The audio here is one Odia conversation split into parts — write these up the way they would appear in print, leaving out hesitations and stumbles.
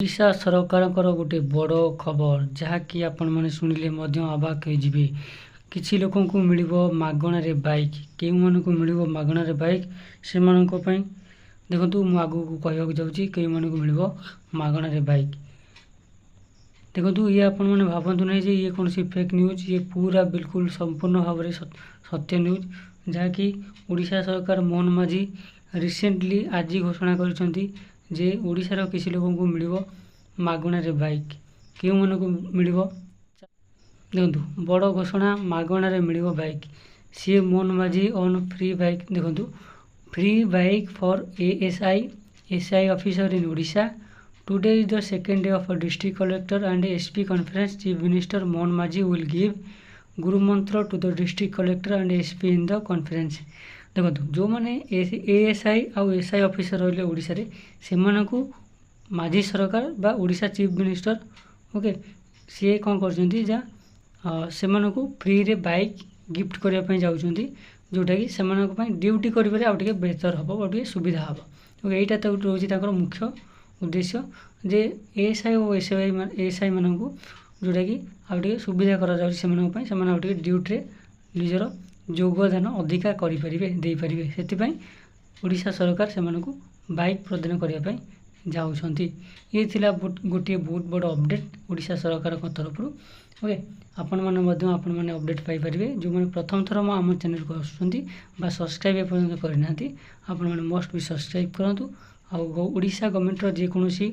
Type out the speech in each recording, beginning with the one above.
ଓଡ଼ିଶା ସରକାରଙ୍କର ଗୋଟେ ବଡ଼ ଖବର ଯାହାକି ଆପଣମାନେ ଶୁଣିଲେ ମଧ୍ୟ ଅବାକ୍ ହୋଇଯିବେ। କିଛି ଲୋକଙ୍କୁ ମିଳିବ ମାଗଣାରେ ବାଇକ୍। କେଉଁମାନଙ୍କୁ ମିଳିବ ମାଗଣାରେ ବାଇକ୍ ସେମାନଙ୍କ ପାଇଁ ଦେଖନ୍ତୁ ମୁଁ ଆଗକୁ କହିବାକୁ ଯାଉଛି କେଉଁମାନଙ୍କୁ ମିଳିବ ମାଗଣାରେ ବାଇକ୍। ଦେଖନ୍ତୁ ଇଏ ଆପଣମାନେ ଭାବନ୍ତୁ ନାହିଁ ଯେ ଇଏ କୌଣସି ଫେକ୍ ନ୍ୟୁଜ୍, ଇଏ ପୁରା ବିଲକୁଲ ସମ୍ପୂର୍ଣ୍ଣ ଭାବରେ ସତ୍ୟ ନ୍ୟୁଜ୍ ଯାହାକି ଓଡ଼ିଶା ସରକାର ମୋହନ ମାଝୀ ରିସେଣ୍ଟଲି ଆଜି ଘୋଷଣା କରିଛନ୍ତି ଯେ ଓଡ଼ିଶାର କିଛି ଲୋକଙ୍କୁ ମିଳିବ ମାଗଣାରେ ବାଇକ୍। କେଉଁମାନଙ୍କୁ ମିଳିବ ଦେଖନ୍ତୁ ବଡ଼ ଘୋଷଣା, ମାଗଣାରେ ମିଳିବ ବାଇକ୍। ସିଏ Mohan Majhi on free bike. ଦେଖନ୍ତୁ free bike for ASI officer in Odisha. Today is the second day of a district collector and SP conference. Chief Minister Mohan Majhi will give Guru Mantra to the district collector and SP in the conference. ଦେଖନ୍ତୁ ଯେଉଁମାନେ ଏଏସ୍ଆଇ ଆଉ ଏସ୍ଆଇ ଅଫିସର ରହିଲେ ଓଡ଼ିଶାରେ ସେମାନଙ୍କୁ ମାଝୀ ସରକାର ବା ଓଡ଼ିଶା ଚିଫ୍ ମିନିଷ୍ଟର ଓକେ ସିଏ କ'ଣ କରୁଛନ୍ତି ଯା ସେମାନଙ୍କୁ ଫ୍ରିରେ ବାଇକ୍ ଗିଫ୍ଟ କରିବା ପାଇଁ ଯାଉଛନ୍ତି, ଯେଉଁଟାକି ସେମାନଙ୍କ ପାଇଁ ଡ୍ୟୁଟି କରିବାରେ ଆଉ ଟିକେ ବେଟର ହେବ, ଆଉ ଟିକେ ସୁବିଧା ହେବ। ଏଇଟା ତ ରହୁଛି ତାଙ୍କର ମୁଖ୍ୟ ଉଦ୍ଦେଶ୍ୟ ଯେ ଏଏସ୍ଆଇ ଓ ଏସ୍ଆଇ ମାନଙ୍କୁ ଯେଉଁଟାକି ଆଉ ଟିକେ ସୁବିଧା କରାଯାଉଛି ସେମାନଙ୍କ ପାଇଁ, ସେମାନେ ଆଉ ଟିକେ ଡ୍ୟୁଟିରେ ନିଜର ଯୋଗଦାନ ଅଧିକା କରିପାରିବେ, ଦେଇପାରିବେ। ସେଥିପାଇଁ ଓଡ଼ିଶା ସରକାର ସେମାନଙ୍କୁ ବାଇକ୍ ପ୍ରଦାନ କରିବା ପାଇଁ ଯାଉଛନ୍ତି। ଇଏ ଥିଲା ଗୋଟିଏ ବହୁତ ବଡ଼ ଅପଡ଼େଟ୍ ଓଡ଼ିଶା ସରକାରଙ୍କ ତରଫରୁ। ଓକେ ଆପଣମାନେ ମଧ୍ୟ ଅପଡ଼େଟ୍ ପାଇପାରିବେ। ଯେଉଁମାନେ ପ୍ରଥମ ଥର ଆମ ଚ୍ୟାନେଲକୁ ଆସୁଛନ୍ତି ବା ସବସ୍କ୍ରାଇବ୍ ଏପର୍ଯ୍ୟନ୍ତ କରିନାହାନ୍ତି ଆପଣମାନେ ମଷ୍ଟ ବି ସବସ୍କ୍ରାଇବ୍ କରନ୍ତୁ। ଆଉ ଓଡ଼ିଶା ଗଭର୍ଣ୍ଣମେଣ୍ଟର ଯେକୌଣସି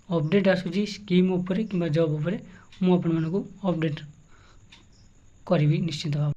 ଅପଡ଼େଟ୍ ଆସୁଛି ସ୍କିମ୍ ଉପରେ କିମ୍ବା ଜବ୍ ଉପରେ ମୁଁ ଆପଣମାନଙ୍କୁ ଅପଡ଼େଟ୍ କରିବି ନିଶ୍ଚିତ ଭାବରେ।